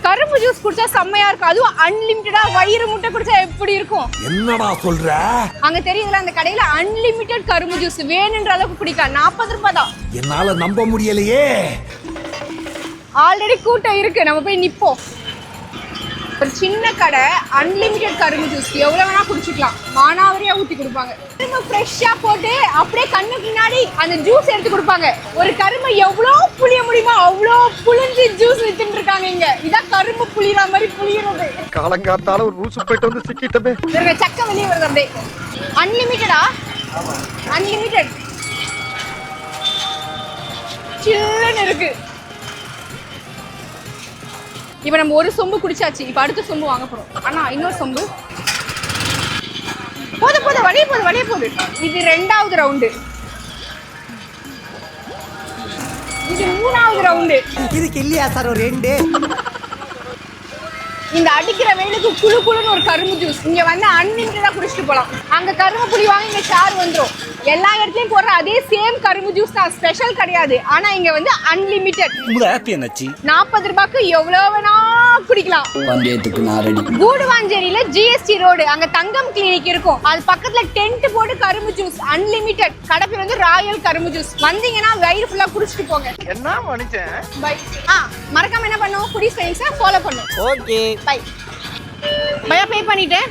கரும்பு ஜூஸ் குடிச்சா செம்மையா இருக்கும். அதுவும் அன்லிமிட்டடா வயிறு முட்டை குடிச்சா எப்படி இருக்கும்? என்னடா சொல்ற? அங்க தெரியுதுல அந்த கடையில அன்லிமிட்டட் கரும்பு ஜூஸ் வேணுன்ற அளவுக்கு குடிக்கலாம். 40 ரூபாய் தான். என்னால நம்ப முடியலையே. ஆல்ரெடி கூட்டம் இருக்கு, நம்ம போய் நிப்போம். ஒரு சின்ன கடை, அன்லிமிட்டட் கரும்பு ஜூஸ் எவ்வளவு வேணா குடிச்சுக்கலாம். மானாவரியா ஊத்தி கொடுப்பாங்க. கரும்பு ஃப்ரெஷ்ஷா போட்டு அப்படியே கண்ணுக்கு முன்னாடி அந்த ஜூஸ் எடுத்து கொடுப்பாங்க. ஒரு கரும்பு எவ்வளவு புளிய முடியுமோ அவ்வளோ புளிஞ்சு ஜூஸ் வித்துட்டு இருக்காங்க இங்க. இதான் கரும்பு புளியற மாதிரி புளியறது. காலங்காத்தால ஒரு ரூசு போயிட்டு வந்து சிக்கிட்டமே. சக்க வெளியே வருது அப்படியே. அன்லிமிட்டடா? அன்லிமிட்டட். சில்லுன்னு இருக்கு. இப்ப நம்ம ஒரு சொம்பு குடிச்சாச்சு. இப்ப அடுத்த சொம்பு வாங்க போறோம். ஆனா இன்னொரு சொம்பு போது வழிய போகுது. இது 2வது ரவுண்டு. இது 3வது ரவுண்டு. இதுக்கு இல்லையா சார் ஒரு 2? இந்த அடிக்கிற வெயிலுக்கு குளு குளுன்னு ஒரு கரும்பு ஜூஸ் இங்க வந்து அன்லிமிட்டடா குடிச்சிட்டு போலாம். அங்க கரும்பு புளி வாங்க இங்க ஷேர் வந்துரும். எல்லா இடத்துலயும் போடுற அதே சேம் கரும்பு ஜூஸ் தான், ஸ்பெஷல் கிடையாது. ஆனா இங்க வந்து அன்லிமிட்டட். 40 ரூபாய்க்கு எவ்வளவு வேணா குடிக்கலாம். பந்தயத்துக்கு நான் ரெடி. கூடுவாஞ்சேரியில ஜிஎஸ்டி ரோடு, அங்க தங்கம் கிளினிக் இருக்கும். அது பக்கத்துல டென்ட் போட்டு கரும்பு ஜூஸ் அன்லிமிட்டட். கடை பேர் வந்து ராயல் கரும்பு ஜூஸ். வந்தீங்கன்னா வயிறு ஃபுல்லா குடிச்சிட்டு போங்க. என்ன மனுஷன்? பை. மறக்காம என்ன பண்ணுவோம், குடி ஸ்டைல்ஸை ஃபாலோ பண்ணும். Okay bye. பையா பே பண்ணிட்டேன்.